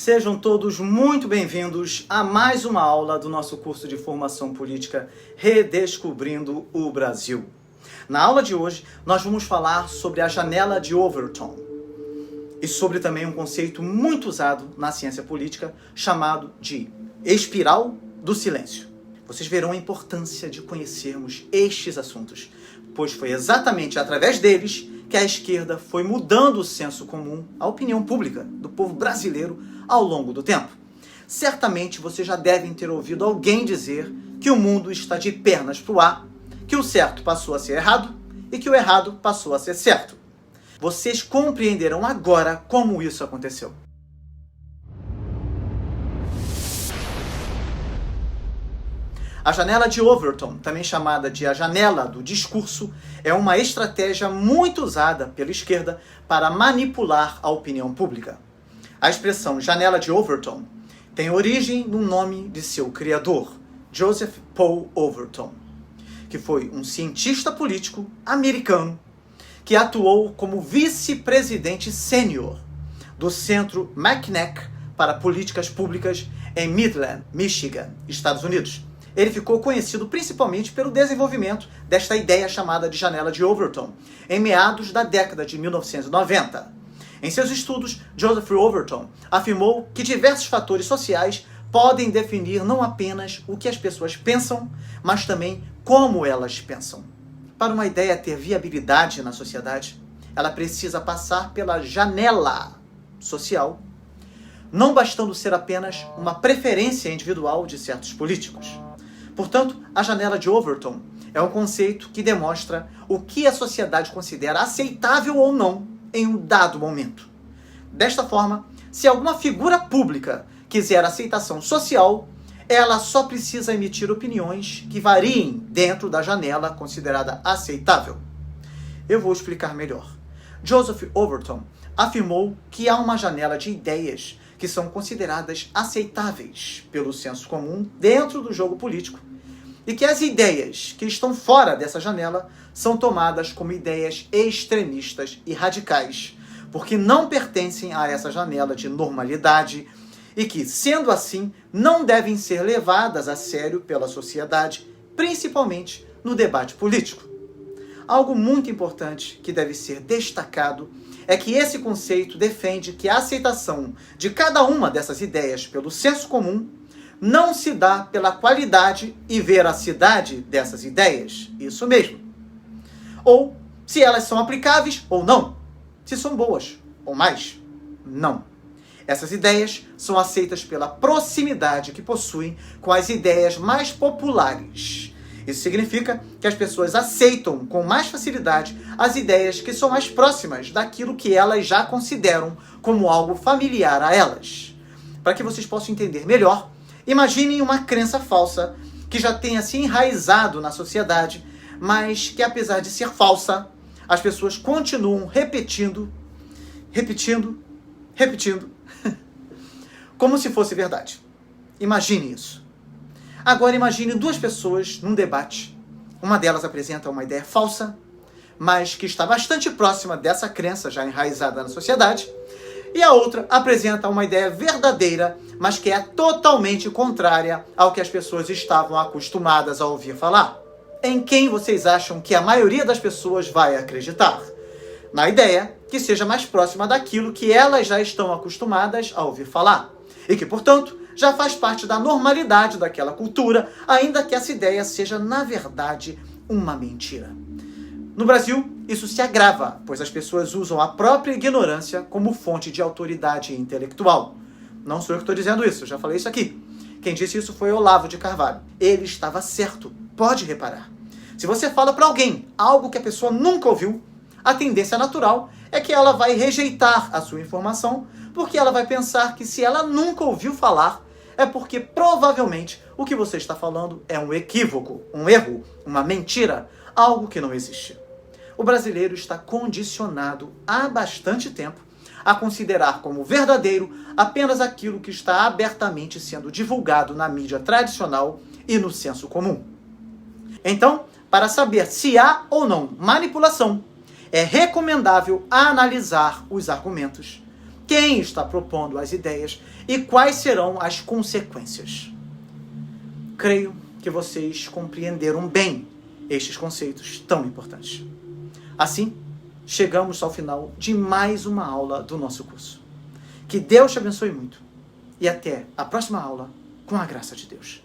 Sejam todos muito bem-vindos a mais uma aula do nosso curso de formação política Redescobrindo o Brasil. Na aula de hoje, nós vamos falar sobre a janela de Overton e sobre também um conceito muito usado na ciência política chamado de espiral do silêncio. Vocês verão a importância de conhecermos estes assuntos, pois foi exatamente através deles que a esquerda foi mudando o senso comum, a opinião pública do povo brasileiro ao longo do tempo. Certamente vocês já devem ter ouvido alguém dizer que o mundo está de pernas para o ar, que o certo passou a ser errado e que o errado passou a ser certo. Vocês compreenderão agora como isso aconteceu. A janela de Overton, também chamada de a janela do discurso, é uma estratégia muito usada pela esquerda para manipular a opinião pública. A expressão janela de Overton tem origem no nome de seu criador, Joseph Paul Overton, que foi um cientista político americano que atuou como vice-presidente sênior do Centro McNack para Políticas Públicas em Midland, Michigan, Estados Unidos. Ele ficou conhecido principalmente pelo desenvolvimento desta ideia chamada de janela de Overton, em meados da década de 1990. Em seus estudos, Joseph Overton afirmou que diversos fatores sociais podem definir não apenas o que as pessoas pensam, mas também como elas pensam. Para uma ideia ter viabilidade na sociedade, ela precisa passar pela janela social, não bastando ser apenas uma preferência individual de certos políticos. Portanto, a janela de Overton é um conceito que demonstra o que a sociedade considera aceitável ou não em um dado momento. Desta forma, se alguma figura pública quiser aceitação social, ela só precisa emitir opiniões que variem dentro da janela considerada aceitável. Eu vou explicar melhor. Joseph Overton afirmou que há uma janela de ideias que são consideradas aceitáveis pelo senso comum dentro do jogo político, e que as ideias que estão fora dessa janela são tomadas como ideias extremistas e radicais, porque não pertencem a essa janela de normalidade e que, sendo assim, não devem ser levadas a sério pela sociedade, principalmente no debate político. Algo muito importante que deve ser destacado é que esse conceito defende que a aceitação de cada uma dessas ideias pelo senso comum não se dá pela qualidade e veracidade dessas ideias, isso mesmo. Ou se elas são aplicáveis ou não, se são boas ou mais, não. Essas ideias são aceitas pela proximidade que possuem com as ideias mais populares. Isso significa que as pessoas aceitam com mais facilidade as ideias que são mais próximas daquilo que elas já consideram como algo familiar a elas. Para que vocês possam entender melhor, imaginem uma crença falsa que já tenha se enraizado na sociedade, mas que, apesar de ser falsa, as pessoas continuam repetindo, como se fosse verdade. Imagine isso. Agora imagine duas pessoas num debate. Uma delas apresenta uma ideia falsa, mas que está bastante próxima dessa crença já enraizada na sociedade, e a outra apresenta uma ideia verdadeira, mas que é totalmente contrária ao que as pessoas estavam acostumadas a ouvir falar. Em quem vocês acham que a maioria das pessoas vai acreditar? Na ideia que seja mais próxima daquilo que elas já estão acostumadas a ouvir falar, e que, portanto, já faz parte da normalidade daquela cultura, ainda que essa ideia seja, na verdade, uma mentira. No Brasil, isso se agrava, pois as pessoas usam a própria ignorância como fonte de autoridade intelectual. Não sou eu que estou dizendo isso, já falei isso aqui. Quem disse isso foi Olavo de Carvalho. Ele estava certo, pode reparar. Se você fala para alguém algo que a pessoa nunca ouviu, a tendência natural é que ela vai rejeitar a sua informação, porque ela vai pensar que se ela nunca ouviu falar, é porque provavelmente o que você está falando é um equívoco, um erro, uma mentira, algo que não existe. O brasileiro está condicionado há bastante tempo a considerar como verdadeiro apenas aquilo que está abertamente sendo divulgado na mídia tradicional e no senso comum. Então, para saber se há ou não manipulação, é recomendável analisar os argumentos quem está propondo as ideias e quais serão as consequências. Creio que vocês compreenderam bem estes conceitos tão importantes. Assim, chegamos ao final de mais uma aula do nosso curso. Que Deus te abençoe muito e até a próxima aula, com a graça de Deus.